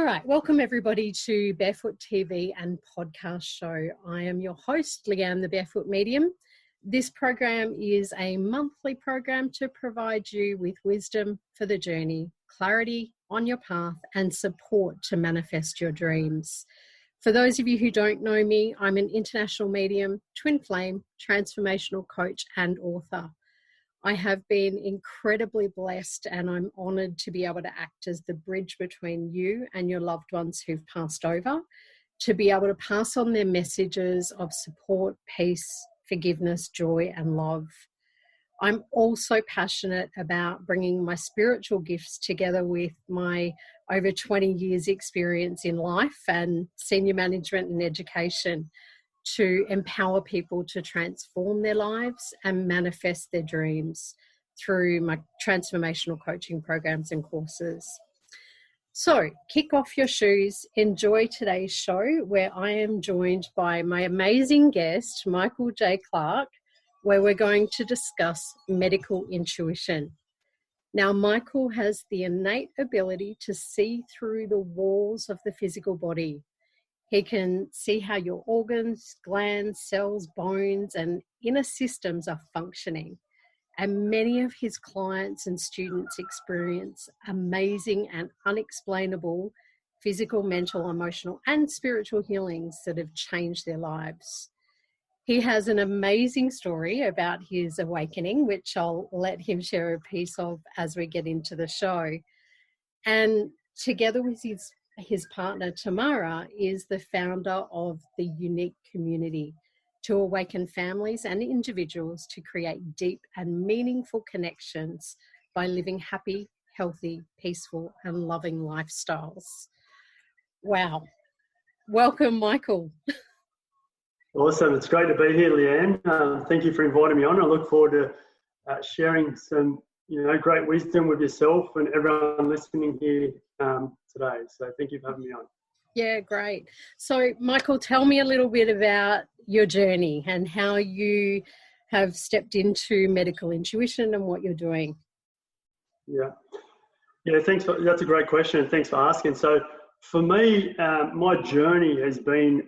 right, welcome everybody to Barefoot TV and Podcast Show. I am your host, Leanne, the Barefoot Medium. This program is a monthly program to provide you with wisdom for the journey, clarity on your path, and support to manifest your dreams. For those of you who don't know me, I'm an international medium, twin flame, transformational coach, and author. I have been incredibly blessed and I'm honoured to be able to act as the bridge between you and your loved ones who've passed over, to be able to pass on their messages of support, peace, forgiveness, joy and love. I'm also passionate about bringing my spiritual gifts together with my over 20 years experience in life and senior management and education to empower people to transform their lives and manifest their dreams through my transformational coaching programs and courses. So kick off your shoes, enjoy today's show where I am joined by my amazing guest, Michael J Clarke, where we're going to discuss medical intuition. Now, Michael has the innate ability to see through the walls of the physical body. He can see how your organs, glands, cells, bones, and inner systems are functioning. And many of his clients and students experience amazing and unexplainable physical, mental, emotional, and spiritual healings that have changed their lives. He has an amazing story about his awakening, which I'll let him share a piece of as we get into the show. And together with his partner, Tamara, is the founder of the Unique Community to awaken families and individuals to create deep and meaningful connections by living happy, healthy, peaceful, and loving lifestyles. Wow. Welcome, Michael. Awesome. It's great to be here, Leanne. Thank you for inviting me on. I look forward to sharing some great wisdom with yourself and everyone listening here today. So thank you for having me on. Yeah, great. So Michael, tell me a little bit about your journey and how you have stepped into medical intuition and what you're doing. Yeah, thanks. That's a great question and thanks for asking. So for me, my journey has been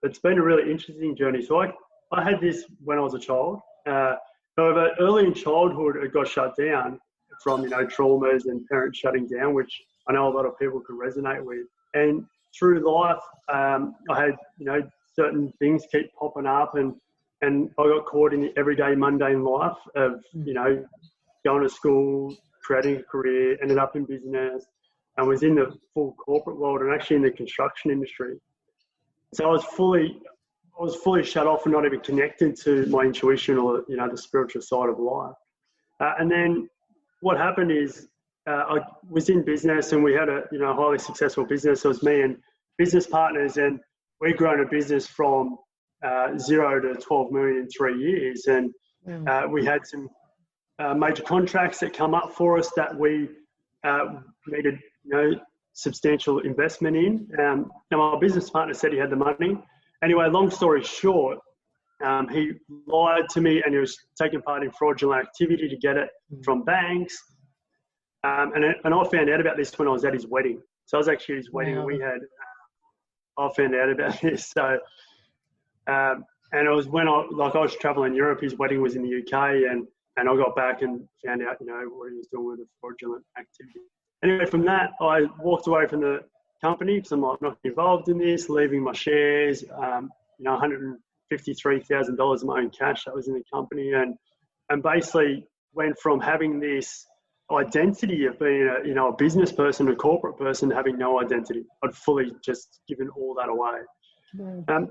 it's been a really interesting journey. So I had this when I was a child. However, early in childhood, it got shut down from, traumas and parents shutting down, which I know a lot of people could resonate with. And through life, I had, certain things keep popping up and I got caught in the everyday mundane life of, going to school, creating a career, ended up in business and was in the full corporate world and actually in the construction industry. So I was fully shut off and not even connected to my intuition or, the spiritual side of life. And then what happened is I was in business and we had a, highly successful business. So it was me and business partners and we'd grown a business from 0 to 12 million in 3 years. And we had some major contracts that come up for us that we needed, substantial investment in. Now my business partner said he had the money. Anyway, long story short, he lied to me and he was taking part in fraudulent activity to get it from banks. And I found out about this when I was at his wedding. So I was actually at his wedding and I found out about this. So, and it was when I was traveling Europe, his wedding was in the UK and I got back and found out, what he was doing with the fraudulent activity. Anyway, from that, I walked away from the company because I'm not involved in this, leaving my shares, $153,000 of my own cash that was in the company and basically went from having this identity of being a business person, a corporate person, having no identity. I'd fully just given all that away. And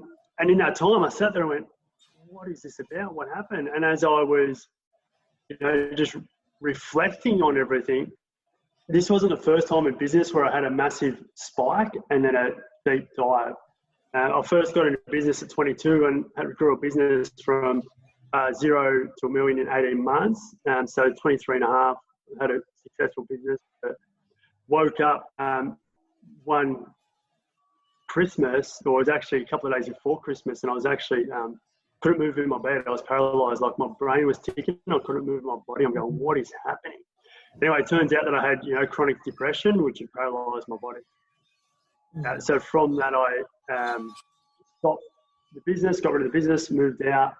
in that time I sat there and went, what is this about? What happened? And as I was, just reflecting on everything, this wasn't the first time in business where I had a massive spike and then a deep dive. I first got into business at 22 and grew a business from 0 to $1 million in 18 months. So 23 and a half, had a successful business. But woke up one Christmas, or it was actually a couple of days before Christmas, and I was actually couldn't move in my bed. I was paralyzed, like my brain was ticking. I couldn't move my body. I'm going, what is happening? Anyway, it turns out that I had, chronic depression, which had paralyzed my body. So from that, I stopped the business, got rid of the business, moved out,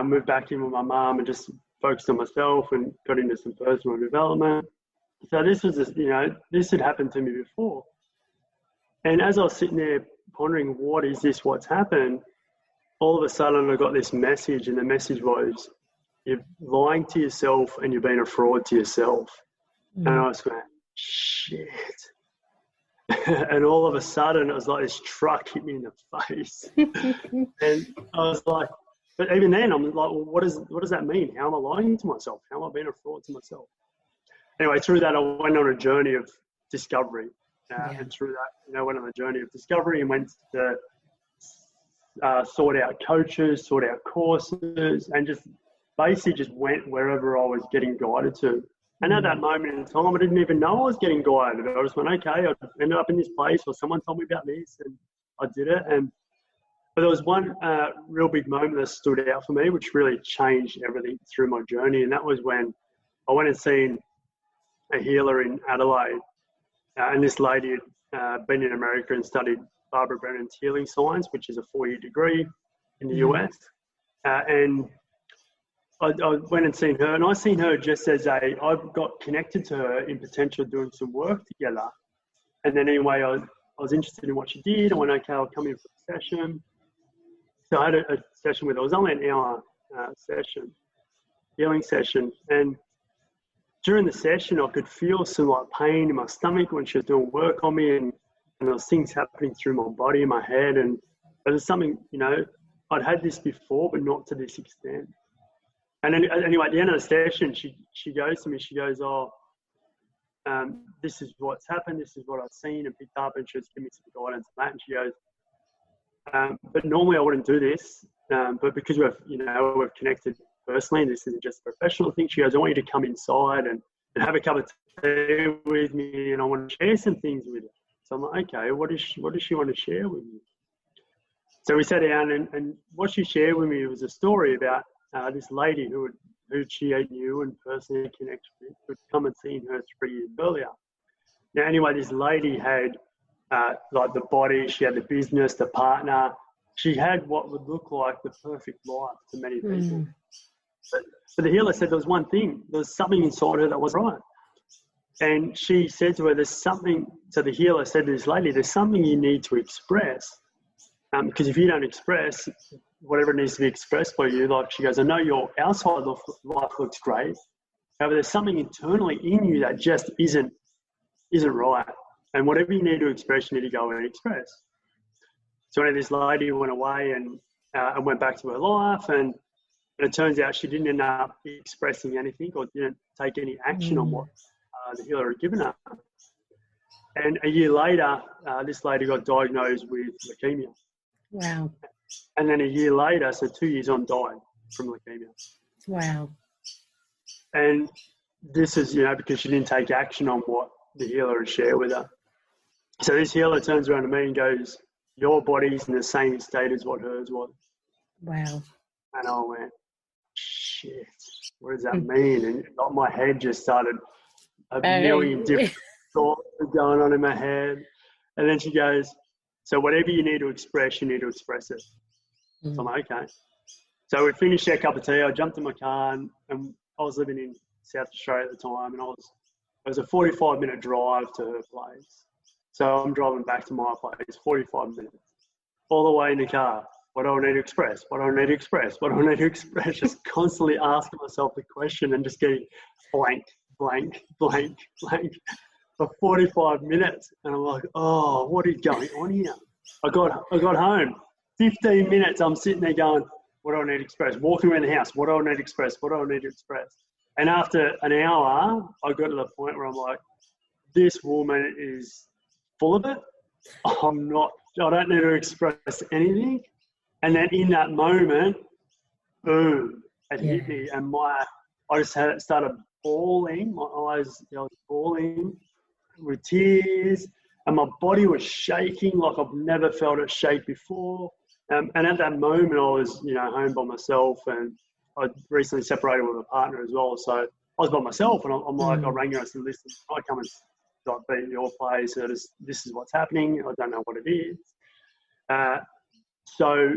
moved back in with my mum, and just focused on myself and got into some personal development. So this was, this had happened to me before. And as I was sitting there pondering, what is this, what's happened, all of a sudden I got this message, and the message was, you're lying to yourself and you're being a fraud to yourself. And I was like, shit. And all of a sudden it was like this truck hit me in the face. And I was like, but even then I'm like, well, what does that mean? How am I lying to myself? How am I being a fraud to myself? Anyway, through that I went on a journey of discovery. And through that, went on a journey of discovery and went to sort out coaches, sort out courses, and just basically just went wherever I was getting guided to. And at that moment in time, I didn't even know I was getting guided. I just went, okay, I ended up in this place, or someone told me about this, and I did it. But there was one real big moment that stood out for me, which really changed everything through my journey. And that was when I went and seen a healer in Adelaide. And this lady had been in America and studied Barbara Brennan's healing science, which is a 4-year degree in the US. And I went and seen her, and I seen her just as I got connected to her in potential doing some work together. And then anyway, I was interested in what she did. I went, okay, I'll come in for a session. So I had a session with her. It was only an hour session, healing session. And during the session, I could feel some pain in my stomach when she was doing work on me, and there was things happening through my body and my head. And there was something, I'd had this before, but not to this extent. And then, anyway, at the end of the session, she goes to me, she goes, this is what's happened, this is what I've seen and picked up, and she was giving me some guidance on that. And she goes, but normally I wouldn't do this, but because we've connected personally, and this isn't just a professional thing, she goes, I want you to come inside and have a cup of tea with me, and I want to share some things with you. So I'm like, okay, what does she want to share with me? So we sat down, and what she shared with me was a story about this lady who she knew and personally connected with, who'd come and seen her 3 years earlier. Now, anyway, this lady had the body, she had the business, the partner. She had what would look like the perfect life to many people. But the healer said there was one thing. There was something inside her that wasn't right. And she said to her, there's something, so the healer said to this lady, there's something you need to express. Because if you don't express whatever needs to be expressed by you, like she goes, I know your outside life looks great. However, there's something internally in you that just isn't right. And whatever you need to express, you need to go and express. So anyway, this lady went away and went back to her life, and it turns out she didn't end up expressing anything or didn't take any action on what the healer had given her. And a year later, this lady got diagnosed with leukemia. Wow. And then a year later, so 2 years on, died from leukemia. Wow. And this is, because she didn't take action on what the healer had shared with her. So this healer turns around to me and goes, your body's in the same state as what hers was. Wow. And I went, shit, what does that mean? And my head just started a million different thoughts going on in my head. And then she goes, so whatever you need to express, you need to express it. So I'm like, okay. So we finished our cup of tea. I jumped in my car, and I was living in South Australia at the time, and it was a 45-minute drive to her place. So I'm driving back to my place, 45 minutes, all the way in the car. What do I need to express? What do I need to express? What do I need to express? Just constantly asking myself the question and just getting blank, blank, blank, blank for 45 minutes. And I'm like, oh, what is going on here? I got home. 15 minutes, I'm sitting there going, what do I need to express? Walking around the house, what do I need to express? What do I need to express? And after an hour, I got to the point where I'm like, this woman is full of it. I don't need to express anything. And then in that moment, boom, it hit me, and I just started bawling. My eyes, I was bawling with tears, and my body was shaking like I've never felt it shake before. And at that moment, I was, home by myself, and I recently separated with a partner as well. So I was by myself, and I'm like, I rang her and I said, listen, I come and like be at your place, or this is what's happening. I don't know what it is. So,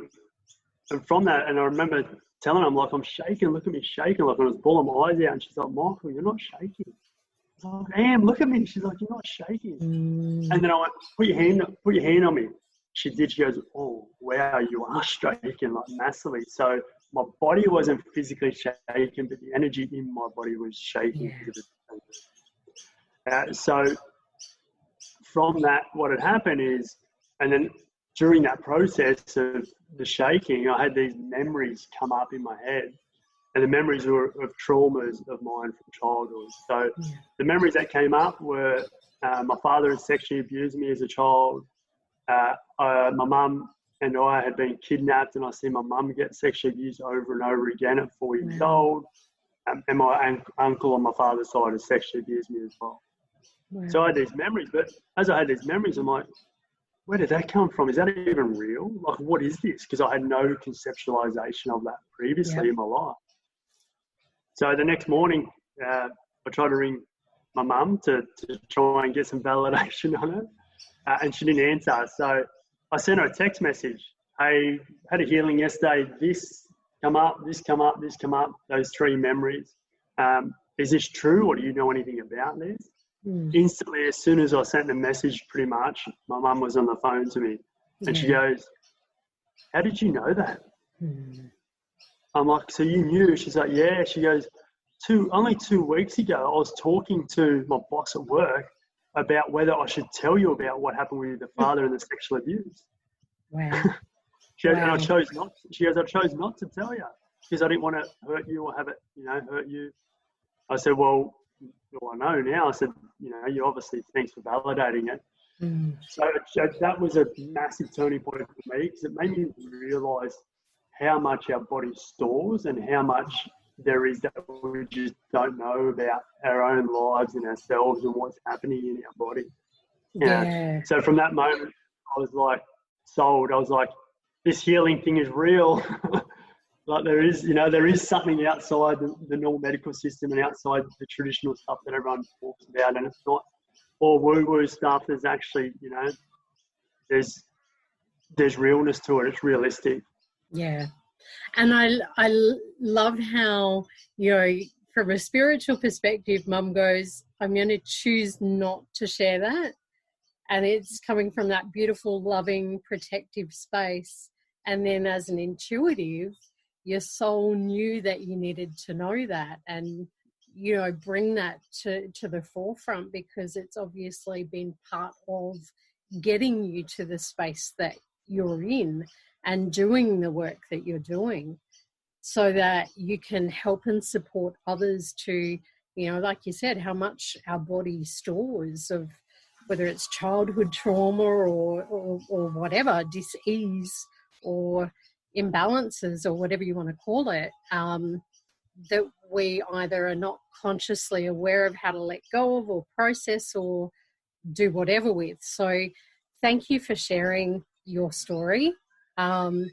and from that, and I remember telling her, I'm like, I'm shaking. Look at me shaking. Like I was bawling my eyes out, and she's like, Michael, you're not shaking. I was like, I am. Look at me. She's like, you're not shaking. And then I went, put your hand on me. She did. She goes, oh wow, you are shaking like massively. So my body wasn't physically shaking, but the energy in my body was shaking. So from that, what had happened is, and then during that process of the shaking, I had these memories come up in my head, and the memories were of traumas of mine from childhood. So the memories that came up were my father had sexually abused me as a child. My mum and I had been kidnapped, and I see my mum get sexually abused over and over again at 4 years old. And my uncle on my father's side has sexually abused me as well. Wow. So I had these memories, but as I had these memories, I'm like, where did that come from? Is that even real? Like, what is this? Because I had no conceptualization of that previously in my life. So the next morning, I tried to ring my mum to try and get some validation on it, and she didn't answer. So I sent her a text message. Hey, had a healing yesterday. This come up, this come up, this come up, those three memories. Is this true, or do you know anything about this? Instantly, as soon as I sent the message, pretty much, my mum was on the phone to me, and she goes, how did you know that? I'm like, so you knew? She's like, yeah. She goes, only 2 weeks ago, I was talking to my boss at work about whether I should tell you about what happened with the father and the sexual abuse. Wow. She goes, and I chose not to. She goes, I chose not to tell you because I didn't want to hurt you or have it, hurt you. I said, well, I know now. I said, you obviously, thanks for validating it. So that was a massive turning point for me, because it made me realise how much our body stores and how much there is that we just don't know about our own lives and ourselves and what's happening in our body. Yeah. So from that moment, I was like sold. I was like, this healing thing is real. Like there is something outside the normal medical system and outside the traditional stuff that everyone talks about, and it's not all woo-woo stuff. There's actually, there's realness to it. It's realistic. Yeah. And I love how, from a spiritual perspective, Mum goes, I'm going to choose not to share that. And it's coming from that beautiful, loving, protective space. And then as an intuitive, your soul knew that you needed to know that and, bring that to the forefront, because it's obviously been part of getting you to the space that you're in and doing the work that you're doing, so that you can help and support others to, like you said, how much our body stores of, whether it's childhood trauma or whatever, dis-ease or imbalances or whatever you want to call it, that we either are not consciously aware of how to let go of or process or do whatever with. So thank you for sharing your story. And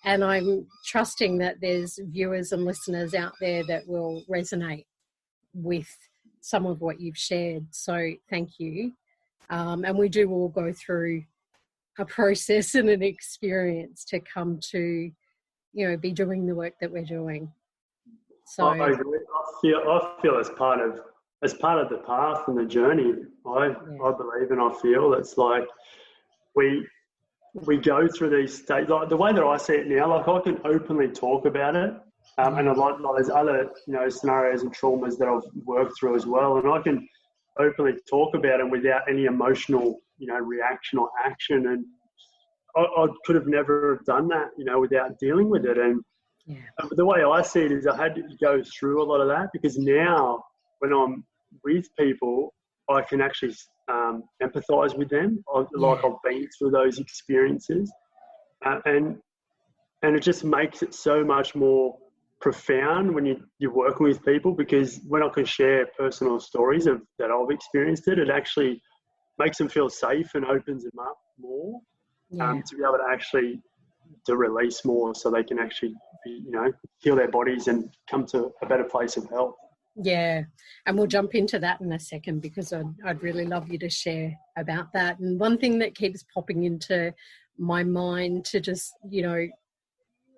I'm trusting that there's viewers and listeners out there that will resonate with some of what you've shared. So thank you. And we do all go through a process and an experience to come to, be doing the work that we're doing. So I agree. I feel as part of the path and the journey. I believe and I feel it's like we go through these stages. Like the way that I see it now, like I can openly talk about it, and a lot there's other scenarios and traumas that I've worked through as well, and I can openly talk about it without any emotional reaction or action. And I could have never done that without dealing with it. And the way I see it is I had to go through a lot of that, because now when I'm with people, I can actually empathize with them, like I've been through those experiences, and it just makes it so much more profound when you're working with people, because when I can share personal stories that I've experienced it actually makes them feel safe and opens them up more, to be able to actually to release more, so they can actually heal their bodies and come to a better place of health. Yeah, and we'll jump into that in a second because I'd really love you to share about that. And one thing that keeps popping into my mind to just,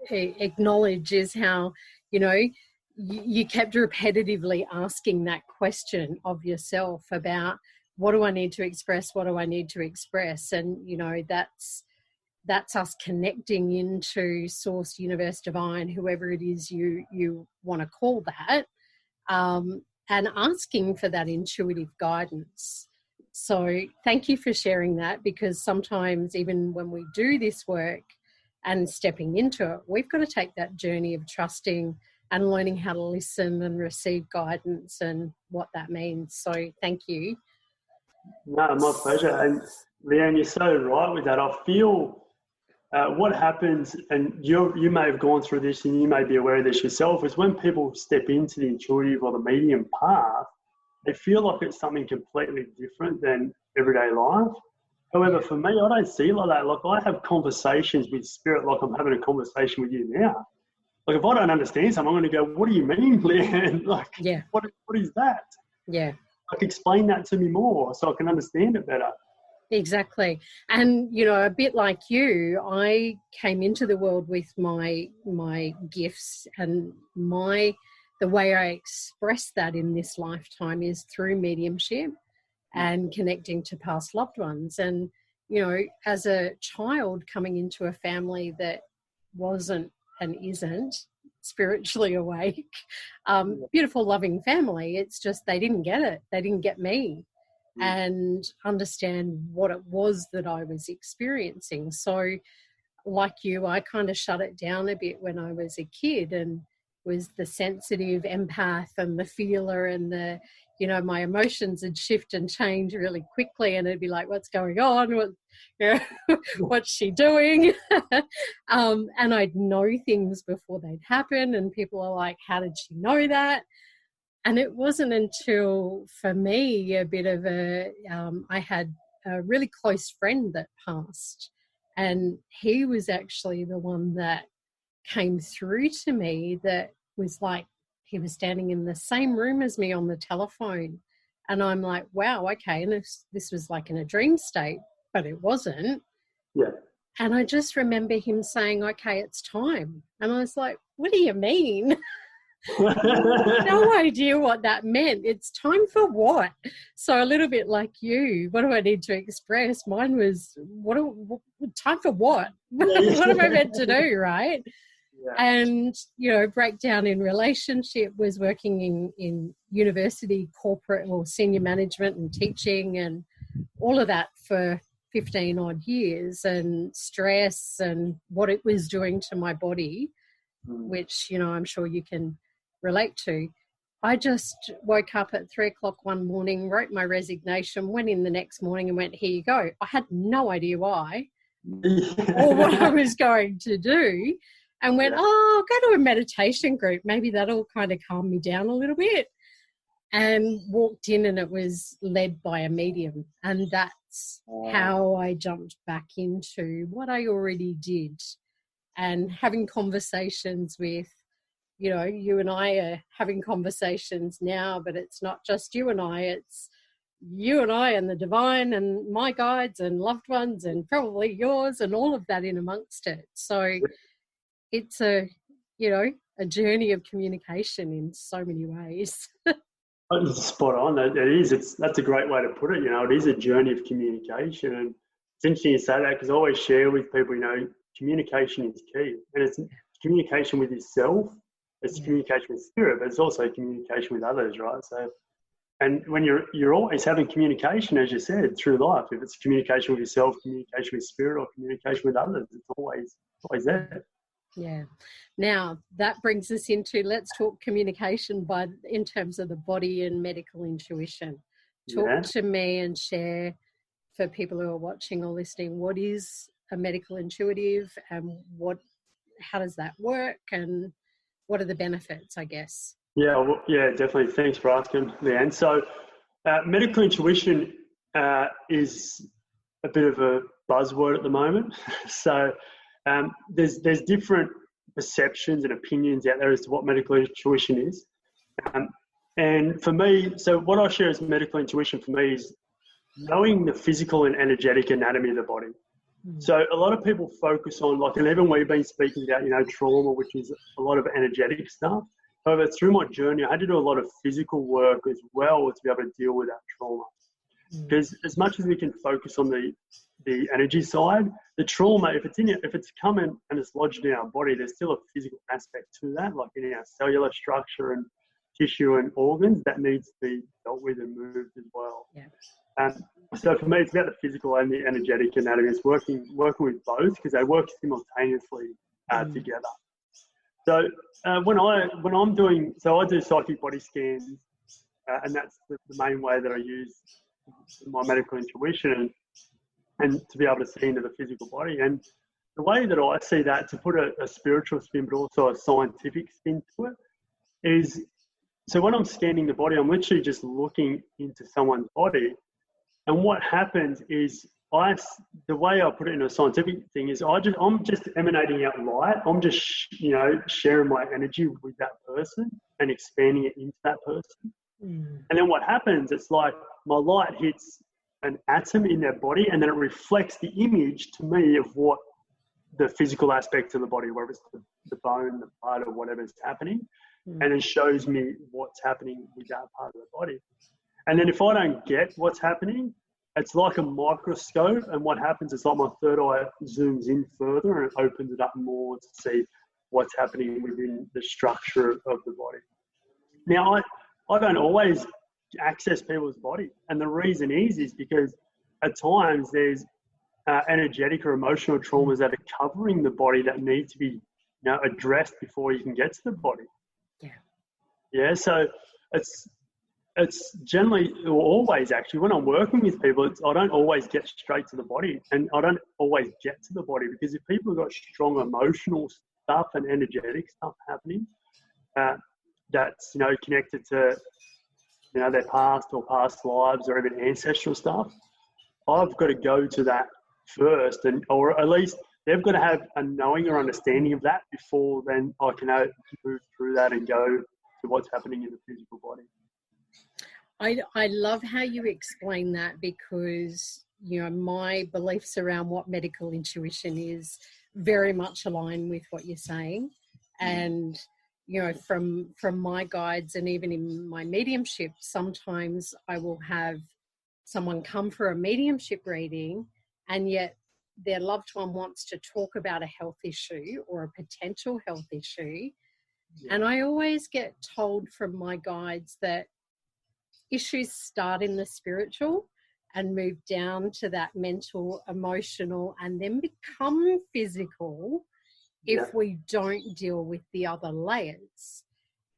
acknowledge is how, you kept repetitively asking that question of yourself about what do I need to express? What do I need to express? And, that's us connecting into source, universe, divine, whoever it is you want to call that, and asking for that intuitive guidance. So thank you for sharing that, because sometimes even when we do this work and stepping into it, we've got to take that journey of trusting and learning how to listen and receive guidance and what that means. So thank you. No, my pleasure. And Leanne, you're so right with that. I feel what happens, and you may have gone through this and you may be aware of this yourself, is when people step into the intuitive or the medium path, they feel like it's something completely different than everyday life. However, for me, I don't see it like that. Like, I have conversations with spirit like I'm having a conversation with you now. Like, if I don't understand something, I'm going to go, what do you mean, Leanne? Like, yeah. What is that? Yeah. Like, explain that to me more so I can understand it better. Exactly. And, a bit like you, I came into the world with my gifts, and the way I express that in this lifetime is through mediumship and connecting to past loved ones. And, as a child coming into a family that wasn't and isn't spiritually awake, beautiful, loving family, it's just they didn't get it. They didn't get me and understand what it was that I was experiencing. So like you, I kind of shut it down a bit when I was a kid and was the sensitive empath and the feeler, and the, my emotions would shift and change really quickly, and it'd be like, what's going on? What's she doing? And I'd know things before they'd happen, and people are like, how did she know that? And it wasn't until, for me, I had a really close friend that passed, and he was actually the one that came through to me, that was like, he was standing in the same room as me on the telephone. And I'm like, wow, okay. And this was like in a dream state, but it wasn't. Yeah. And I just remember him saying, okay, it's time. And I was like, what do you mean? No idea what that meant. It's time for what? So a little bit like you, what do I need to express? Mine was, time for what? What am I meant to do, right? Yeah. And, breakdown in relationship was working in university, corporate or senior management and teaching and all of that for 15 odd years, and stress and what it was doing to my body, which, I'm sure you can relate to. I just woke up at 3:00 one morning, wrote my resignation, went in the next morning and went, here you go. I had no idea why or what I was going to do, and went, I'll go to a meditation group. Maybe that'll kind of calm me down a little bit. And walked in, and it was led by a medium. And that's how I jumped back into what I already did, and having conversations with, you and I are having conversations now, but it's not just you and I, it's you and I and the divine and my guides and loved ones and probably yours and all of that in amongst it. So it's a journey of communication in so many ways. It's spot on. It is. That's a great way to put it. It is a journey of communication. And it's interesting you say that, because I always share with people, communication is key. And it's communication with yourself, it's communication with spirit, but it's also communication with others, right? So, and when you're always having communication, as you said, through life, if it's communication with yourself, communication with spirit, or communication with others, it's always there. Yeah. Now that brings us into, let's talk communication in terms of the body and medical intuition. Talk to me and share for people who are watching or listening, what is a medical intuitive, and how does that work, and what are the benefits, I guess? Yeah, definitely. Thanks for asking, Leanne. So medical intuition is a bit of a buzzword at the moment. So there's different perceptions and opinions out there as to what medical intuition is. And for me, so what I share as medical intuition for me is knowing the physical and energetic anatomy of the body. So a lot of people focus on, like, and even we've been speaking about, trauma, which is a lot of energetic stuff. However, through my journey, I had to do a lot of physical work as well to be able to deal with that trauma. Because as much as we can focus on the energy side, the trauma, if it's coming and it's lodged in our body, there's still a physical aspect to that, like in our cellular structure and tissue and organs that needs to be dealt with and moved as well. Yeah. So for me, it's about the physical and the energetic anatomy. It's working with both because they work simultaneously together. So when I'm doing, I do psychic body scans, and that's the main way that I use my medical intuition and to be able to see into the physical body. And the way that I see that, to put a spiritual spin but also a scientific spin to it, is, so when I'm scanning the body, I'm literally just looking into someone's body. And what happens is, the way I put it in a scientific thing is, I'm just emanating out light. I'm just, sharing my energy with that person and expanding it into that person. And then what happens, it's like my light hits an atom in their body, and then it reflects the image to me of what the physical aspect of the body, whether it's the bone, the blood, or whatever's happening, and it shows me what's happening with that part of the body. And then if I don't get what's happening, it's like a microscope, and what happens is, like, my third eye zooms in further and it opens it up more to see what's happening within the structure of the body. Now, I don't always access people's body, and the reason is because at times there's energetic or emotional traumas that are covering the body that need to be addressed before you can get to the body. Yeah. So it's generally, or always actually, when I'm working with people, I don't always get straight to the body, and I don't always get to the body, because if people have got strong emotional stuff and energetic stuff happening, that's connected to their past or past lives or even ancestral stuff, I've got to go to that first, or at least they've got to have a knowing or understanding of that before then I can move through that and go to what's happening in the physical body. I love how you explain that, because my beliefs around what medical intuition is very much align with what you're saying. And from my guides, and even in my mediumship, sometimes I will have someone come for a mediumship reading, and yet their loved one wants to talk about a health issue or a potential health issue. And I always get told from my guides that issues start in the spiritual and move down to that mental, emotional, and then become physical if we don't deal with the other layers.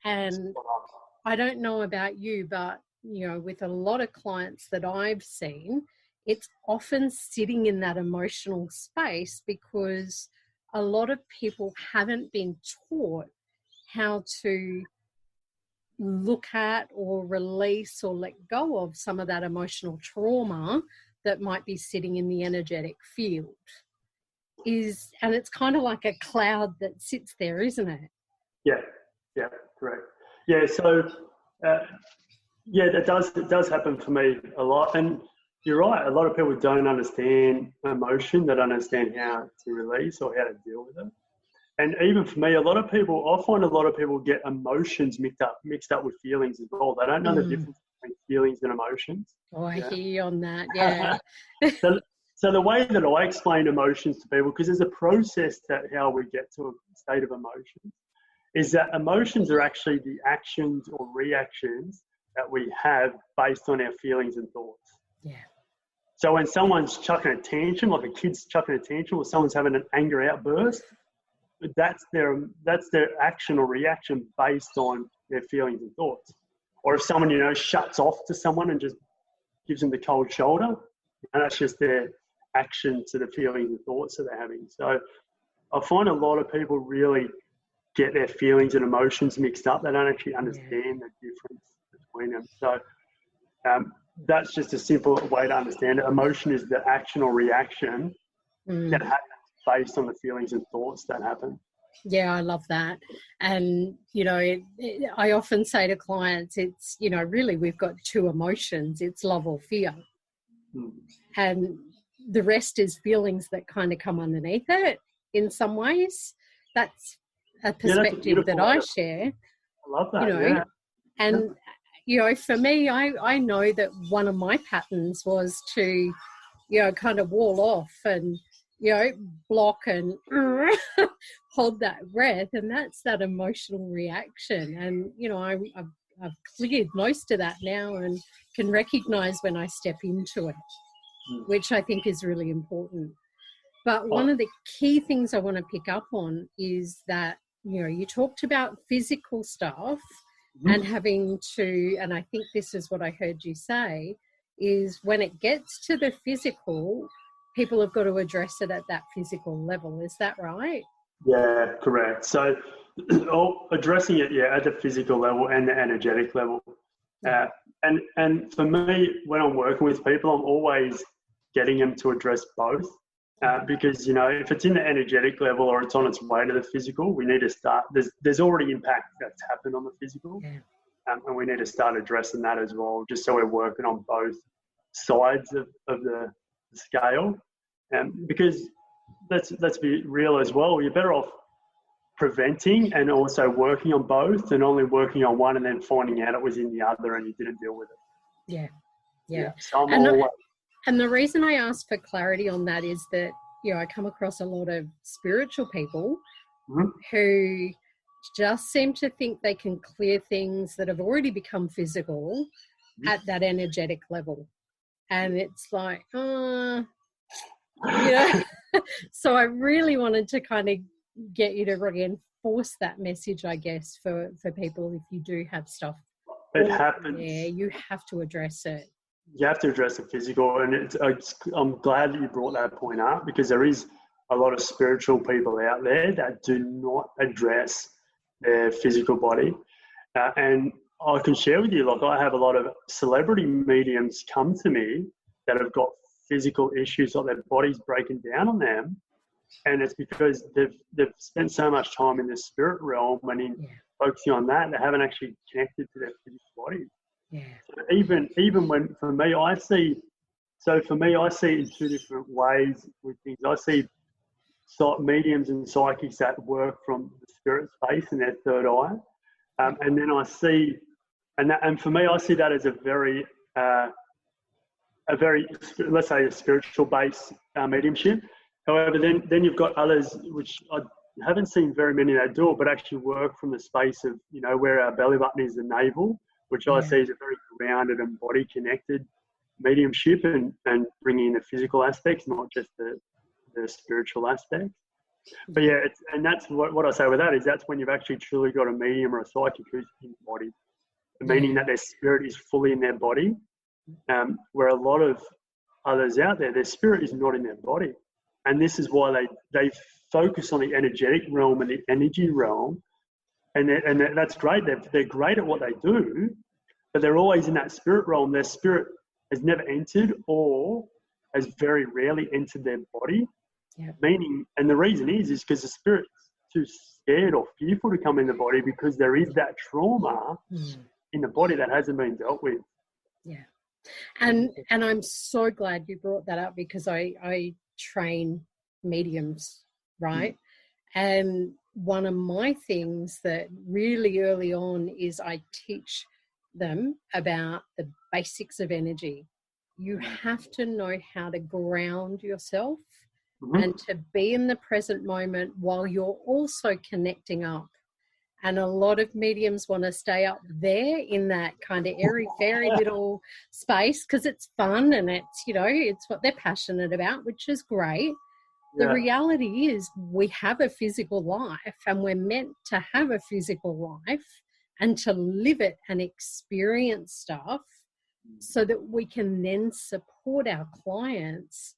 And I don't know about you, but with a lot of clients that I've seen, it's often sitting in that emotional space because a lot of people haven't been taught how to look at or release or let go of some of that emotional trauma that might be sitting in the energetic field. And it's kind of like a cloud that sits there, isn't it? Yeah, correct. Yeah, so it does happen for me a lot. And you're right, a lot of people don't understand emotion, they don't understand how to release or how to deal with it. And even for me, I find a lot of people get emotions mixed up with feelings as well. They don't know the difference between feelings and emotions. Oh, I hear you on that, yeah. So the way that I explain emotions to people, because there's a process to how we get to a state of emotion, is that emotions are actually the actions or reactions that we have based on our feelings and thoughts. Yeah. So when someone's chucking a tantrum, like a kid's chucking a tantrum, or someone's having an anger outburst, that's their action or reaction based on their feelings and thoughts. Or if someone, shuts off to someone and just gives them the cold shoulder, and that's just their action to the feelings and thoughts that they're having. So I find a lot of people really get their feelings and emotions mixed up. They don't actually understand the difference between them. So that's just a simple way to understand it. Emotion is the action or reaction that happens based on the feelings and thoughts that happen. Yeah, I love that. And, I often say to clients, it's, really we've got two emotions. It's love or fear. Mm. And the rest is feelings that kind of come underneath it in some ways. That's a perspective that I share. I love that, yeah. And, for me, I know that one of my patterns was to, kind of wall off and, block and hold that breath. And that's that emotional reaction. And, I've cleared most of that now and can recognize when I step into it, which I think is really important. But one of the key things I want to pick up on is that, you talked about physical stuff and having to, and I think this is what I heard you say, is when it gets to the physical, people have got to address it at that physical level. Is that right? Yeah, correct. So addressing it, at the physical level and the energetic level. And for me, when I'm working with people, I'm always getting them to address both. Because, if it's in the energetic level or it's on its way to the physical, we need to start, there's already impact that's happened on the physical. Yeah. And we need to start addressing that as well, just so we're working on both sides of the scale. Because let's be real as well, you're better off preventing and also working on both than only working on one and then finding out it was in the other and you didn't deal with it. Yeah. So and the reason I ask for clarity on that is that, I come across a lot of spiritual people who just seem to think they can clear things that have already become physical at that energetic level. And it's like, so I really wanted to kind of get you to reinforce that message, I guess, for people. If you do have stuff, it happens. Yeah, you have to address it. You have to address the physical, and I'm glad that you brought that point up, because there is a lot of spiritual people out there that do not address their physical body. And I can share with you, like, I have a lot of celebrity mediums come to me that have got physical issues, like their body's breaking down on them, and it's because they've spent so much time in the spirit realm and in focusing on that, they haven't actually connected to their physical body. Yeah. So even when, for me, I see it in two different ways with things. I see mediums and psychics that work from the spirit space and their third eye, and then I see, and for me, I see that as a very, let's say, a spiritual based mediumship. However, then you've got others which I haven't seen very many that do it, but actually work from the space of, where our belly button is the navel, which I see as a very grounded and body connected mediumship, and bringing in the physical aspects, not just the spiritual aspects. But and that's what I say with that is that's when you've actually truly got a medium or a psychic who's embodied, meaning that their spirit is fully in their body, where a lot of others out there, their spirit is not in their body. And this is why they focus on the energetic realm and the energy realm. And that's great. They're great at what they do, but they're always in that spirit realm. Their spirit has never entered or has very rarely entered their body. Yeah. Meaning, and the reason is because the spirit's too scared or fearful to come in the body, because there is that trauma in the body that hasn't been dealt with. Yeah. And I'm so glad you brought that up, because I train mediums, right? And one of my things that really early on is I teach them about the basics of energy. You have to know how to ground yourself and to be in the present moment while you're also connecting up. And a lot of mediums want to stay up there in that kind of airy-fairy little space because it's fun and it's, it's what they're passionate about, which is great. The reality is we have a physical life, and we're meant to have a physical life and to live it and experience stuff so that we can then support our clients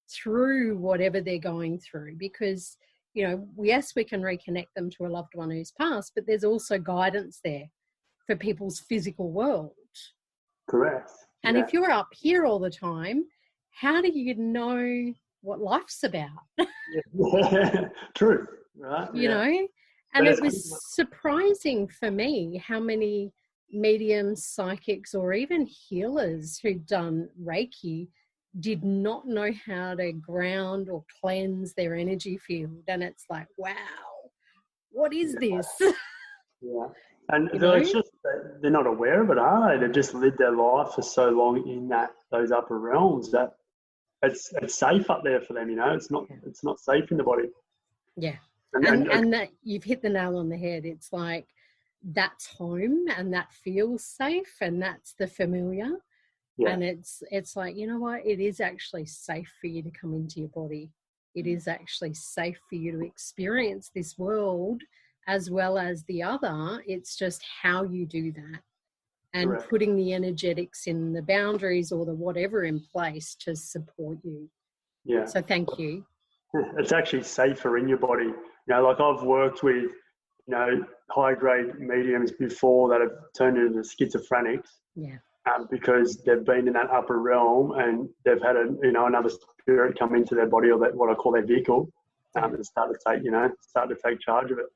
through whatever they're going through. Because, yes, we can reconnect them to a loved one who's passed, but there's also guidance there for people's physical world. Correct. And if you're up here all the time, how do you know what life's about? True. Right. You know, and it was surprising for me how many mediums, psychics, or even healers who'd done Reiki did not know how to ground or cleanse their energy field. And it's like, wow, what is this? Yeah. And it's just they're not aware of it, are they? They've just lived their life for so long in those upper realms that it's safe up there for them, you know. It's not safe in the body. Yeah. And that you've hit the nail on the head. It's like that's home and that feels safe and that's the familiar. Yeah. And it's like, you know what? It is actually safe for you to come into your body. It is actually safe for you to experience this world as well as the other. It's just how you do that and Correct. Putting the energetics in the boundaries or the whatever in place to support you. Yeah. So thank you. It's actually safer in your body. You know, like I've worked with, you know, high-grade mediums before that have turned into schizophrenics. Yeah. Because they've been in that upper realm and they've had another spirit come into their body or what I call their vehicle, and start to take charge of it.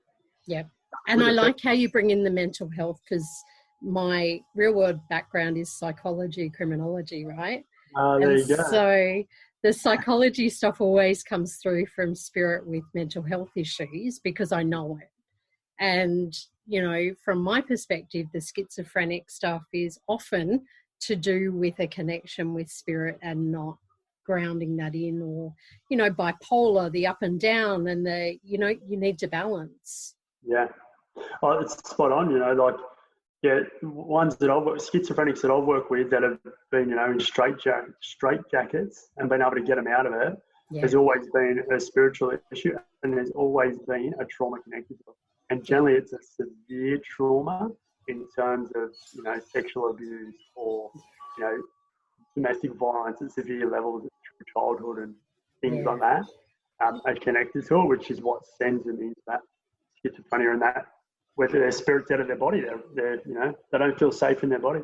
Yeah. And I like how you bring in the mental health, because my real world background is psychology, criminology, right? There you go. So the psychology stuff always comes through from spirit with mental health issues because I know it. And, you know, from my perspective, the schizophrenic stuff is often to do with a connection with spirit and not grounding that in, or, you know, bipolar, the up and down and you need to balance. Yeah. Oh, it's spot on, you know, like, yeah, ones that schizophrenics that I've worked with that have been, you know, in straitjackets and been able to get them out of it, there's always been a spiritual issue and there's always been a trauma connected to it. And generally it's a severe trauma in terms of, you know, sexual abuse or, you know, domestic violence at severe levels through childhood and things like that are connected to it, which is what sends them into that schizophrenia and that, whether their spirit's out of their body, they're you know, they don't feel safe in their body.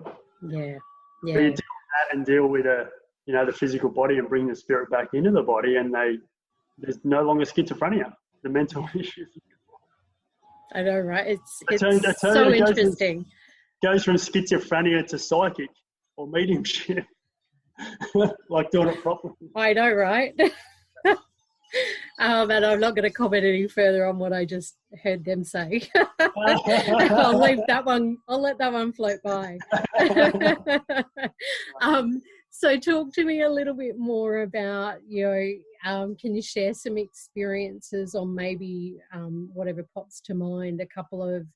Yeah. Yeah. So you deal with that and deal with the physical body and bring the spirit back into the body, and there's no longer schizophrenia. The mental issues. I know, right? It's so interesting. Goes from schizophrenia to psychic or mediumship, like doing it properly. I know, right? And I'm not going to comment any further on what I just heard them say. I'll leave that one. I'll let that one float by. So talk to me a little bit more about, you know, can you share some experiences or maybe whatever pops to mind, a couple of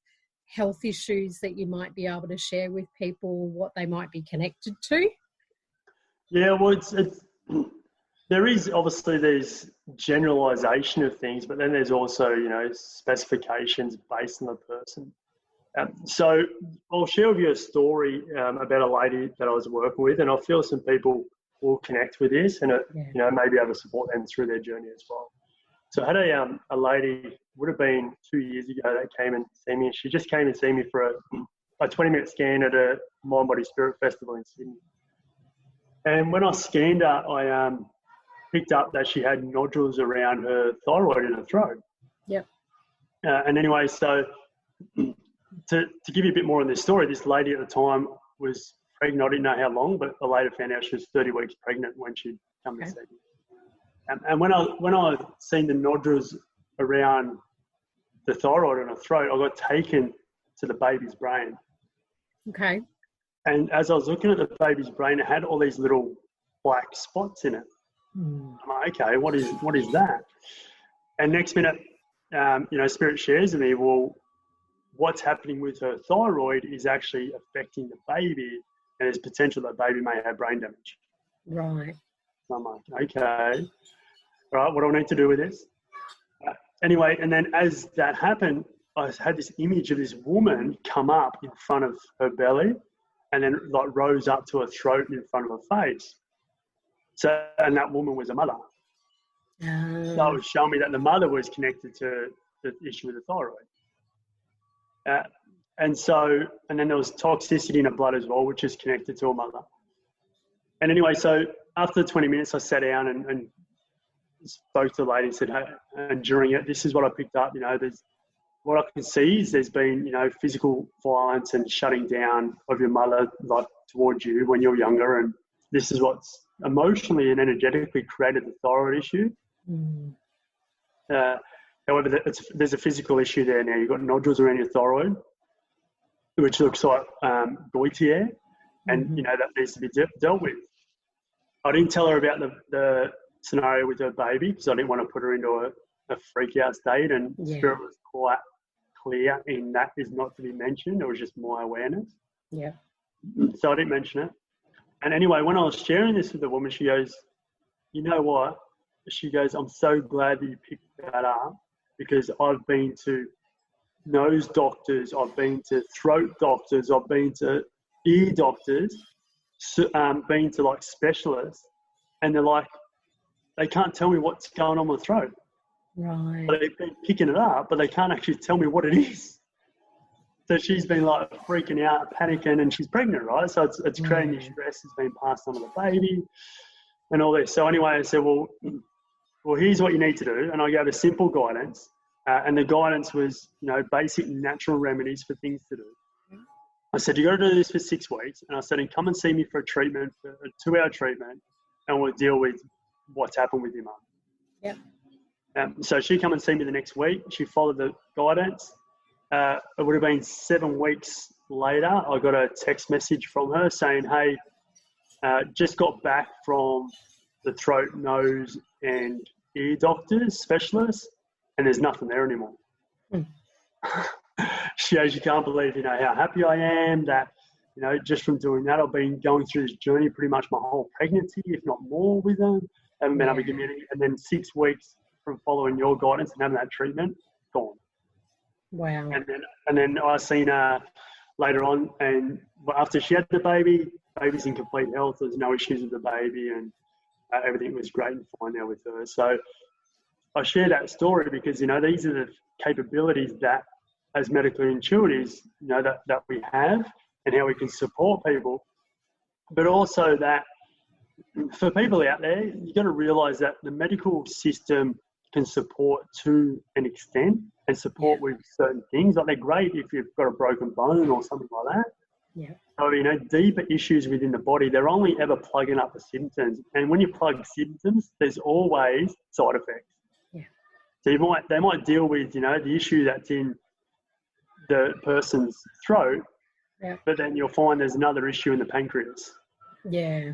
health issues that you might be able to share with people, what they might be connected to? Yeah, well, there is obviously there's generalisation of things, but then there's also, you know, specifications based on the person. So I'll share with you a story about a lady that I was working with, and I feel some people will connect with this and, you know, maybe able to support them through their journey as well. So I had a lady, would have been 2 years ago, that came and see me. She just came and see me for a 20-minute scan at a Mind Body Spirit Festival in Sydney. And when I scanned her, I picked up that she had nodules around her thyroid in her throat. Yep. And anyway, so to give you a bit more on this story, this lady at the time was pregnant. I didn't know how long, but I later found out she was 30 weeks pregnant when she'd come to see me. And when I seen the nodules around the thyroid in her throat, I got taken to the baby's brain. Okay. And as I was looking at the baby's brain, it had all these little black spots in it. I'm like, okay, what is that? And next minute, you know, Spirit shares with me, well, what's happening with her thyroid is actually affecting the baby, and there's potential that baby may have brain damage. Right. So I'm like, okay, all right, what do I need to do with this? Anyway, and then as that happened, I had this image of this woman come up in front of her belly and then like rose up to her throat in front of her face. So, and that woman was a mother. So it was showing me that the mother was connected to the issue with the thyroid. And then there was toxicity in her blood as well, which is connected to her mother. And anyway, so after 20 minutes, I sat down and spoke to the lady and said, hey, and during it, this is what I picked up. What I can see is there's been, physical violence and shutting down of your mother, like, towards you when you're younger. And this is what's emotionally and energetically created the thyroid issue. Mm. However, there's a physical issue there now. You've got nodules around your thyroid, which looks like goiter, and, that needs to be dealt with. I didn't tell her about the scenario with her baby because I didn't want to put her into a freak out state, and Spirit was quite clear in that is not to be mentioned. It was just my awareness. Yeah. So I didn't mention it. And anyway, when I was sharing this with the woman, she goes, you know what? She goes, I'm so glad that you picked that up because I've been to nose doctors, I've been to throat doctors, I've been to ear doctors, been to like specialists, and they're like, they can't tell me what's going on with the throat. Right. They've been picking it up, but they can't actually tell me what it is. So she's been like freaking out, panicking, and she's pregnant, right? So it's creating this stress that's been passed on to the baby and all this. So anyway, I said, well, here's what you need to do. And I gave a simple guidance. And the guidance was, basic natural remedies for things to do. I said, you got to do this for 6 weeks. And I said, and come and see me for a treatment, for a 2-hour treatment, and we'll deal with what's happened with your mum. Yep. So she come and see me the next week. She followed the guidance. It would have been 7 weeks later, I got a text message from her saying, hey, just got back from the throat, nose and ear doctors, specialists, and there's nothing there anymore. She goes, you can't believe, how happy I am that, just from doing that, I've been going through this journey pretty much my whole pregnancy, if not more with them. Haven't been able to give me any, and then 6 weeks from following your guidance and having that treatment, gone. Wow. And then I seen her later on, and after she had the baby's in complete health. There's no issues with the baby, and everything was great and fine now with her. So I share that story because, these are the capabilities that as medical intuitives, that we have and how we can support people. But also that for people out there, you've got to realise that the medical system can support to an extent and support with certain things. Like they're great if you've got a broken bone or something like that. Yeah. So, deeper issues within the body, they're only ever plugging up the symptoms. And when you plug symptoms, there's always side effects. Yeah. So they might deal with, the issue that's in the person's throat, but then you'll find there's another issue in the pancreas. Yeah.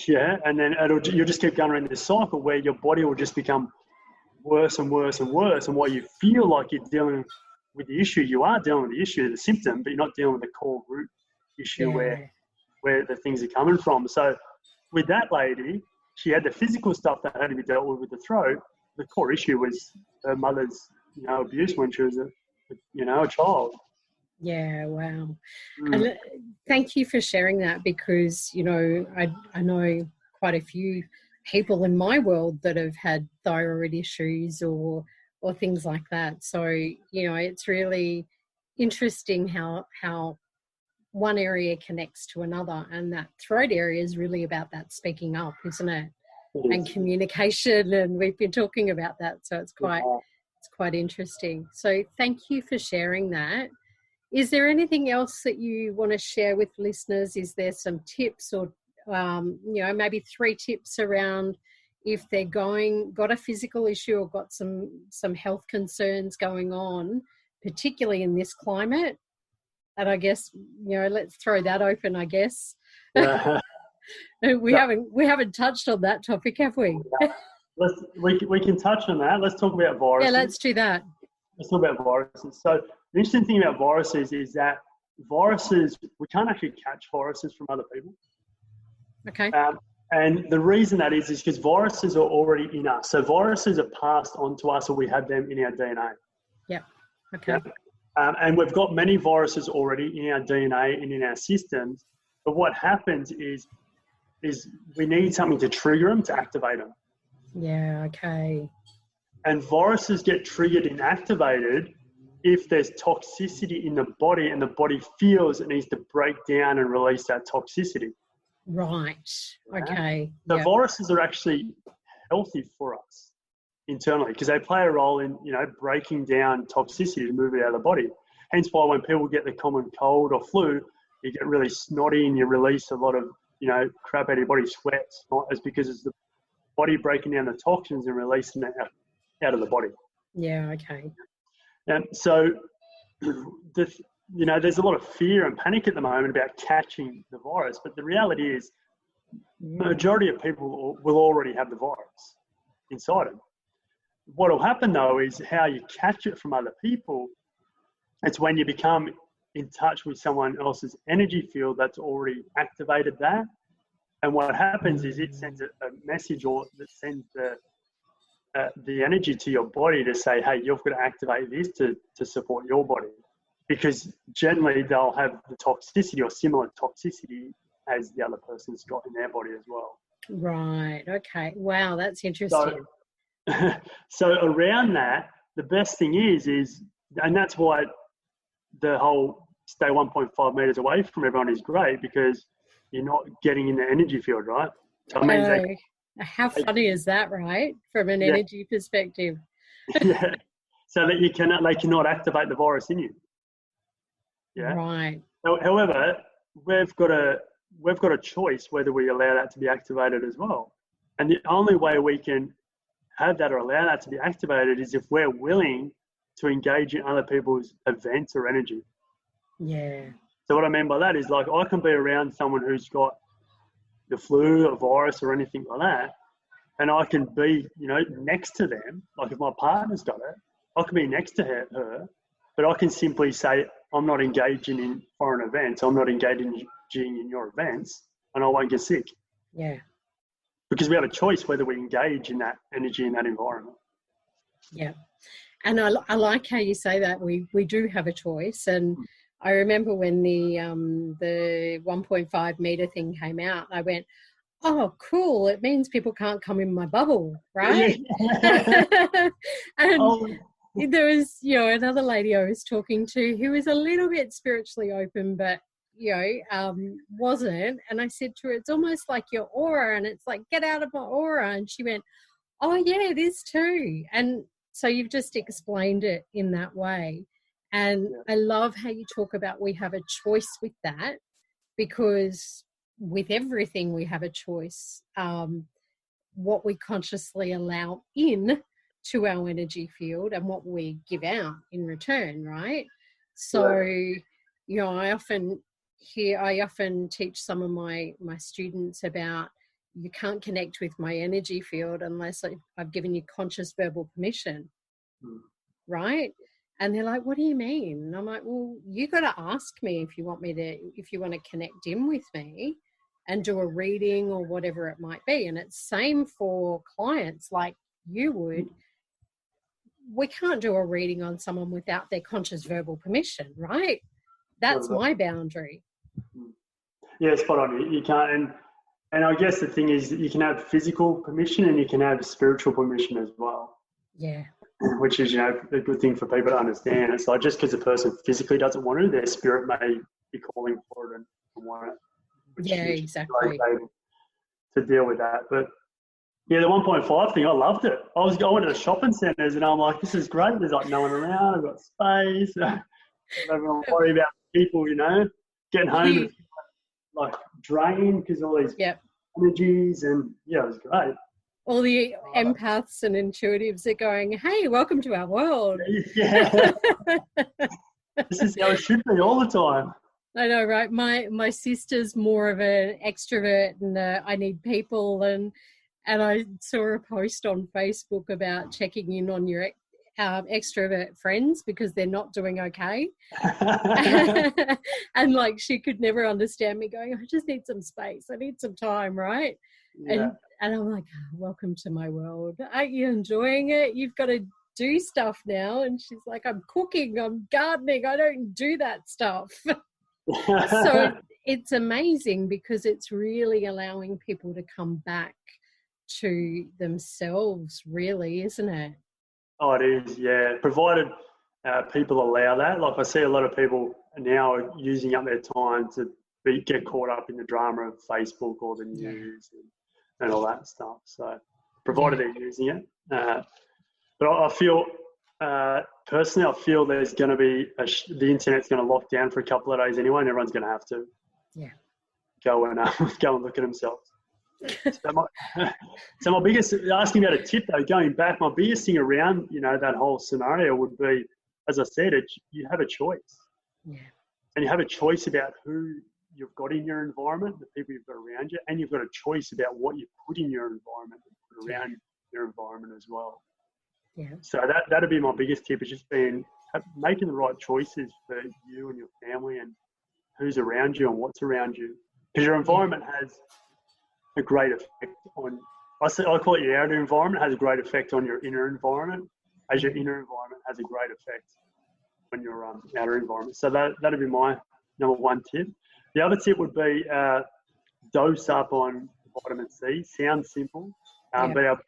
Yeah, and then you'll just keep going around this cycle where your body will just become worse and worse and worse. And while you feel like you're dealing with the issue, you are dealing with the issue, the symptom, but you're not dealing with the core root issue where the things are coming from. So with that lady, she had the physical stuff that had to be dealt with the throat. The core issue was her mother's, abuse when she was a child. Yeah, wow. And thank you for sharing that because, I know quite a few people in my world that have had thyroid issues or things like that. So, it's really interesting how one area connects to another, and that throat area is really about that speaking up, isn't it? And communication, and we've been talking about that, so it's quite interesting. So thank you for sharing that. Is there anything else that you want to share with listeners? Is there some tips or, maybe 3 tips around if they're got a physical issue or got some health concerns going on, particularly in this climate? And I guess, let's throw that open, I guess. We haven't touched on that topic, have we? We can touch on that. Let's talk about viruses. Yeah, let's do that. Let's talk about viruses. So the interesting thing about viruses is that we can't actually catch viruses from other people. Okay. And the reason that is because viruses are already in us. So viruses are passed on to us, or we have them in our DNA. Yeah. Okay. And we've got many viruses already in our DNA and in our systems. But what happens is we need something to trigger them, to activate them. Yeah, okay. And viruses get triggered and activated if there's toxicity in the body and the body feels it needs to break down and release that toxicity. Right. Okay. The viruses are actually healthy for us internally, because they play a role in, you know, breaking down toxicity to move it out of the body. Hence why when people get the common cold or flu, you get really snotty and you release a lot of, you know, crap out of your body, sweats. It's because it's the body breaking down the toxins and releasing it out of the body. Yeah, okay. And so, you know, there's a lot of fear and panic at the moment about catching the virus, but the reality is the majority of people will already have the virus inside them. What will happen though is how you catch it from other people. It's when you become in touch with someone else's energy field that's already activated that. And what happens is it sends a message, or that sends the energy to your body to say, hey, you've got to activate this to support your body. Because generally they'll have the toxicity or similar toxicity as the other person's got in their body as well. Right. Okay. Wow, that's interesting. So around that, the best thing is, and that's why the whole stay 1.5 meters away from everyone is great, because you're not getting in the energy field, right? So it means how funny is that, right? From an energy perspective. Yeah. So that they cannot activate the virus in you. Yeah. Right. However, we've got a choice whether we allow that to be activated as well. And the only way we can have that or allow that to be activated is if we're willing to engage in other people's events or energy. Yeah. So what I mean by that is, like, I can be around someone who's got the flu, a virus or anything like that, and I can be, you know, next to them. Like if my partner's got it, I can be next to her, but I can simply say, I'm not engaging in foreign events. I'm not engaging in your events, and I won't get sick. Yeah. Because we have a choice whether we engage in that energy in that environment. Yeah. And I like how you say that we do have a choice. And I remember when the 1.5 meter thing came out, I went, oh, cool. It means people can't come in my bubble, right? Yeah. And there was, you know, another lady I was talking to who was a little bit spiritually open, but, you know, wasn't. And I said to her, it's almost like your aura. And it's like, get out of my aura. And she went, oh, yeah, it is too. And so you've just explained it in that way. And I love how you talk about we have a choice with that, because with everything we have a choice, what we consciously allow in to our energy field and what we give out in return, right? So, you know, I often teach some of my students about, you can't connect with my energy field unless I've given you conscious verbal permission, right? And they're like, what do you mean? And I'm like, well, you got to ask me if you want to connect in with me and do a reading or whatever it might be. And it's same for clients like you would. We can't do a reading on someone without their conscious verbal permission, right? That's my boundary. Yeah, spot on. You can't, and I guess the thing is that you can have physical permission and you can have spiritual permission as well. Yeah. Which is, you know, a good thing for people to understand. It's like, just because a person physically doesn't want to, their spirit may be calling for it and want it. Yeah, exactly. To deal with that. But yeah, the 1.5 thing, I loved it. I went to the shopping centres and I'm like, this is great. There's like no one around. I've got space. I don't have to worry about people, you know, getting home and like drained because all these energies, and yeah, it was great. All the empaths and intuitives are going, hey, welcome to our world. Yeah. This is how it should be all the time. I know, right? My sister's more of an extrovert, and I need people. And I saw a post on Facebook about checking in on your extrovert friends because they're not doing okay. And like, she could never understand me going, I just need some space. I need some time, right? Yeah. And I'm like, oh, welcome to my world. Aren't you enjoying it? You've got to do stuff now. And she's like, I'm cooking, I'm gardening, I don't do that stuff. So it's amazing because it's really allowing people to come back to themselves, really, isn't it? Oh, it is, yeah. Provided people allow that. Like, I see a lot of people now are using up their time to get caught up in the drama of Facebook or the news and all that stuff. So, provided they're using it. But I feel, personally, I feel there's going to be, the internet's going to lock down for a couple of days anyway, and everyone's going to have to go and look at themselves. So my biggest, asking about a tip though, going back, my biggest thing around, that whole scenario would be, as I said, you have a choice. Yeah. And you have a choice about who you've got in your environment, the people you've got around you, and you've got a choice about what you put in your environment and put around your environment as well. Yeah. So that'd be my biggest tip, is just making the right choices for you and your family and who's around you and what's around you. Because your environment has a great effect on, I call it your outer environment, has a great effect on your inner environment, as your inner environment has a great effect on your outer environment. So that'd be my number one tip. The other tip would be dose up on vitamin C. Sounds simple, but our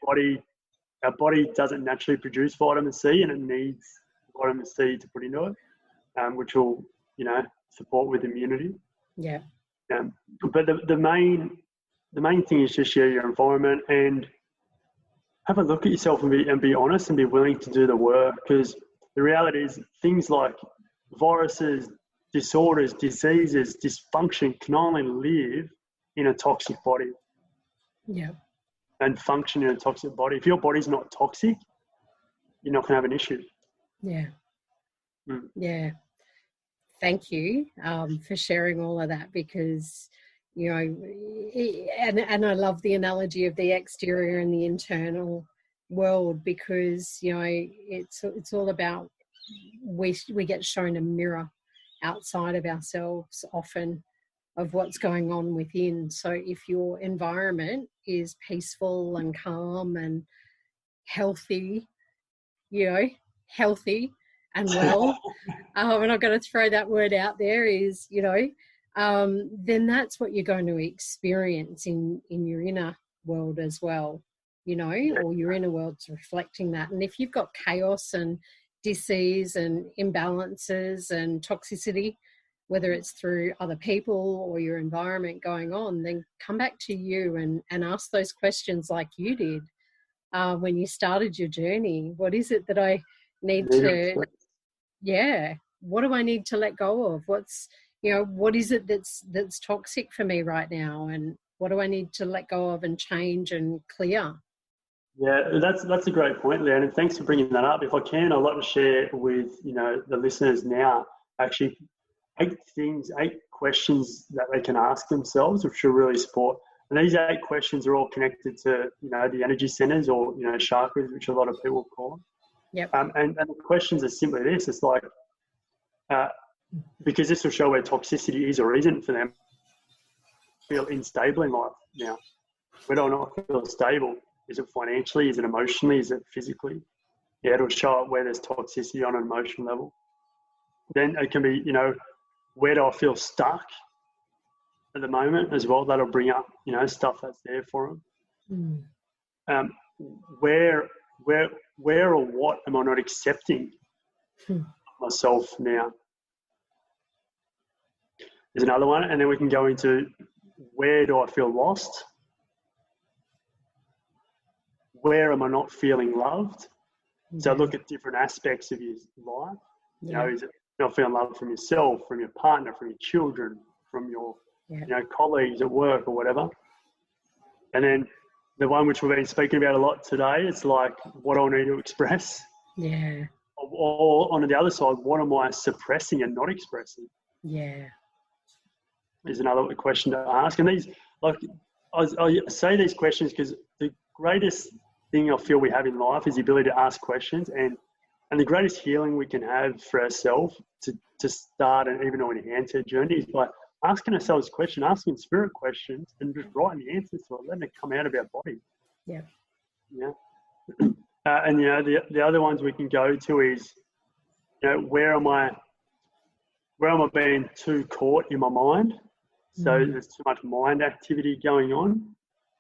body doesn't naturally produce vitamin C, and it needs vitamin C to put into it, which will, support with immunity. Yeah. But the main thing is just your environment, and have a look at yourself and be honest and be willing to do the work. Because the reality is, things like viruses, disorders, diseases, dysfunction can only live in a toxic body. Yeah. And function in a toxic body. If your body's not toxic, you're not going to have an issue. Yeah. Yeah. Thank you for sharing all of that, because, and I love the analogy of the exterior and the internal world, because, it's all about, we get shown a mirror outside of ourselves often of what's going on within. So if your environment is peaceful and calm and healthy, healthy and well, and I've got to throw that word out there, is, then that's what you're going to experience in your inner world as well, or your inner world's reflecting that. And if you've got chaos and disease and imbalances and toxicity, whether it's through other people or your environment going on, then come back to you and ask those questions like you did when you started your journey. What is it that I need to, what do I need to let go of? What's, what is it that's toxic for me right now? And what do I need to let go of and change and clear? Yeah, that's a great point, Leanne, and thanks for bringing that up. If I can, I'd like to share with the listeners now actually 8 questions that they can ask themselves, which will really support. And these 8 questions are all connected to the energy centers, or chakras, which a lot of people call them. Yep. And the questions are simply this: it's like, because this will show where toxicity is or isn't for them. Feel unstable in life now. Where do I not feel stable? Is it financially? Is it emotionally? Is it physically? Yeah, it'll show up where there's toxicity on an emotional level. Then it can be, where do I feel stuck at the moment as well? That'll bring up, stuff that's there for them. Where or what am I not accepting myself now? Is another one. And then we can go into, where do I feel lost? Where am I not feeling loved? So look at different aspects of your life. Is it not feeling love from yourself, from your partner, from your children, from your colleagues at work or whatever? And then the one which we've been speaking about a lot today, it's like, what do I need to express? Yeah. Or on the other side, what am I suppressing and not expressing? Yeah. Is another question to ask. And these, like, I say these questions because the greatest thing I feel we have in life is the ability to ask questions, and the greatest healing we can have for ourselves to start and even enhance our journey is by asking ourselves questions, asking spirit questions, and just writing the answers to it, letting it come out of our body. Yeah. Yeah. And the other ones we can go to is, where am I being too caught in my mind? So there's too much mind activity going on.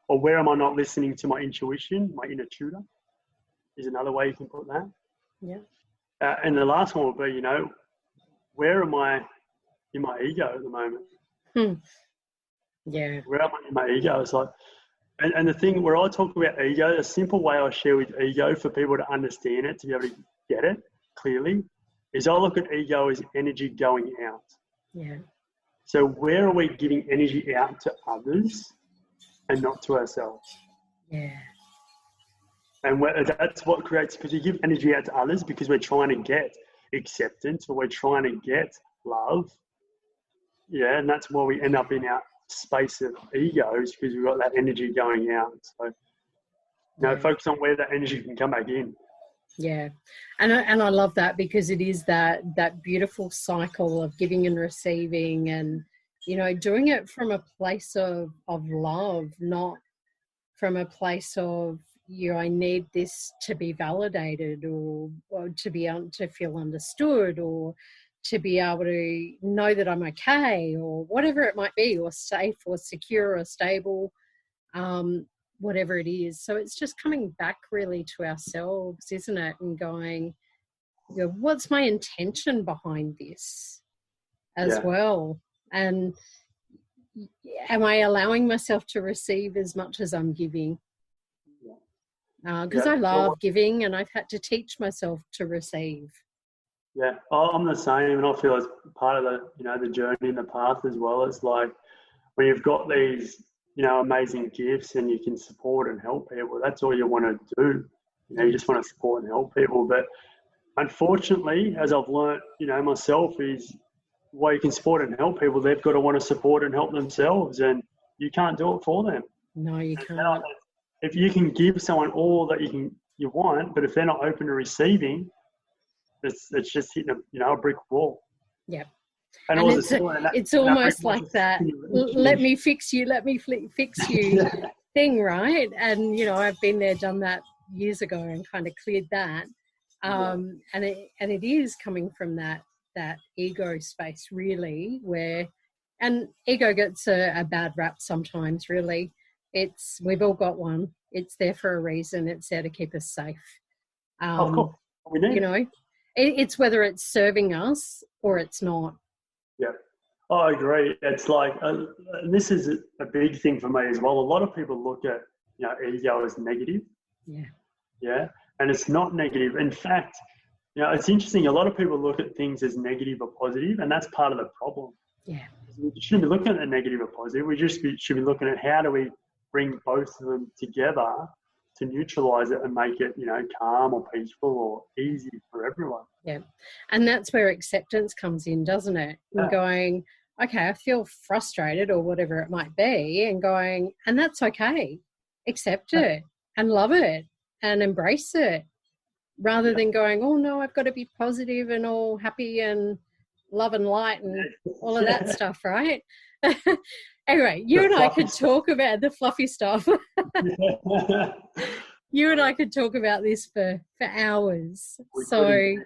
Or where am I not listening to my intuition, my inner tutor? Is another way you can put that. Yeah. And the last one would be, where am I in my ego at the moment? Yeah. Where am I in my ego? It's like, And the thing where I talk about ego, a simple way I share with ego for people to understand it, to be able to get it clearly, is I look at ego as energy going out. Yeah. So where are we giving energy out to others and not to ourselves? Yeah. And that's what creates, because you give energy out to others because we're trying to get acceptance or we're trying to get love. Yeah, and that's why we end up in our space of egos, because we've got that energy going out. So, focus on where that energy can come back in. Yeah, and I love that, because it is that beautiful cycle of giving and receiving, and doing it from a place of love, not from a place of I need this to be validated, or to be to feel understood, or to be able to know that I'm okay, or whatever it might be, or safe or secure or stable, whatever it is. So it's just coming back really to ourselves, isn't it? And going, what's my intention behind this as well? And am I allowing myself to receive as much as I'm giving? Because I love giving, and I've had to teach myself to receive. Yeah, I'm the same, and I feel it's part of the journey and the path as well. It's like when you've got these, amazing gifts and you can support and help people, that's all you want to do. You just want to support and help people. But unfortunately, as I've learnt, myself, is while you can support and help people, they've got to want to support and help themselves, and you can't do it for them. No, you can't. If you can give someone all that you want, but if they're not open to receiving, it's just hitting a brick wall. Yeah. And it's almost like that let me fix you fix you thing, right? And I've been there, done that years ago, and kind of cleared that. And it is coming from that ego space, really, where, and ego gets a bad rap sometimes, really. We've all got one. It's there for a reason. It's there to keep us safe. Of course. We need it's whether it's serving us or it's not. Yeah, I agree. It's like, this is a big thing for me as well. A lot of people look at, ego as negative. Yeah. Yeah. And it's not negative. In fact, it's interesting. A lot of people look at things as negative or positive, and that's part of the problem. Yeah. We shouldn't be looking at the negative or positive. We just should be looking at how do we bring both of them together to neutralize it and make it, calm or peaceful or easy for everyone. Yeah. And that's where acceptance comes in, doesn't it? And going, okay, I feel frustrated or whatever it might be, and going, and that's okay. Accept it and love it and embrace it, rather than going, oh no, I've got to be positive and all happy and love and light and all of that stuff, right? Anyway, you and I could talk about the fluffy stuff. You and I could talk about this for hours. So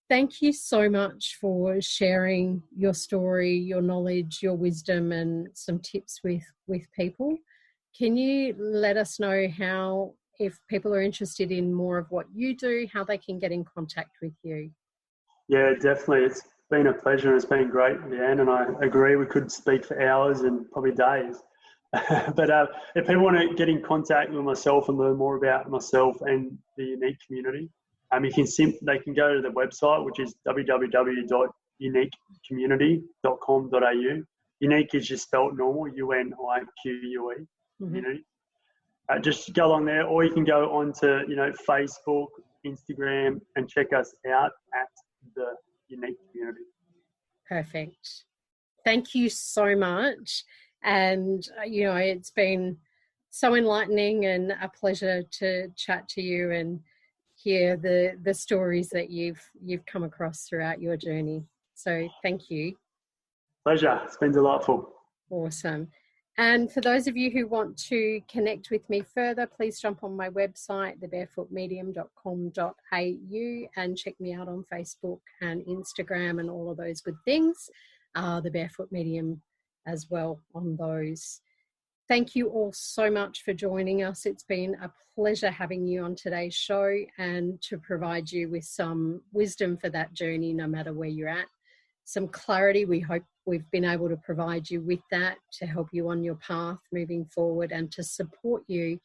thank you so much for sharing your story, your knowledge, your wisdom, and some tips with people. Can you let us know how, if people are interested in more of what you do, how they can get in contact with you? Yeah, definitely. It's been a pleasure. It's been great, Leanne, and I agree we could speak for hours and probably days. But if people want to get in contact with myself and learn more about myself and the Unique community, they can go to the website, which is www.uniquecommunity.com.au. Unique is just spelled normal, UNIQUE, community. Just go along there, or you can go onto Facebook, Instagram, and check us out at the Unique community. Perfect. Thank you so much. And, it's been so enlightening and a pleasure to chat to you and hear the stories that you've come across throughout your journey. So thank you. Pleasure. It's been delightful. Awesome. And for those of you who want to connect with me further, please jump on my website, thebarefootmedium.com.au, and check me out on Facebook and Instagram and all of those good things. The Barefoot Medium as well on those. Thank you all so much for joining us. It's been a pleasure having you on today's show and to provide you with some wisdom for that journey, no matter where you're at. some clarity. We hope we've been able to provide you with that to help you on your path moving forward and to support you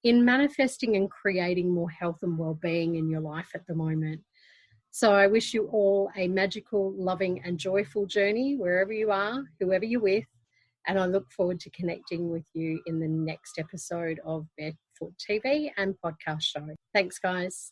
in manifesting and creating more health and well-being in your life at the moment. So I wish you all a magical, loving and joyful journey wherever you are, whoever you're with, and I look forward to connecting with you in the next episode of Barefoot TV and Podcast Show. Thanks, guys.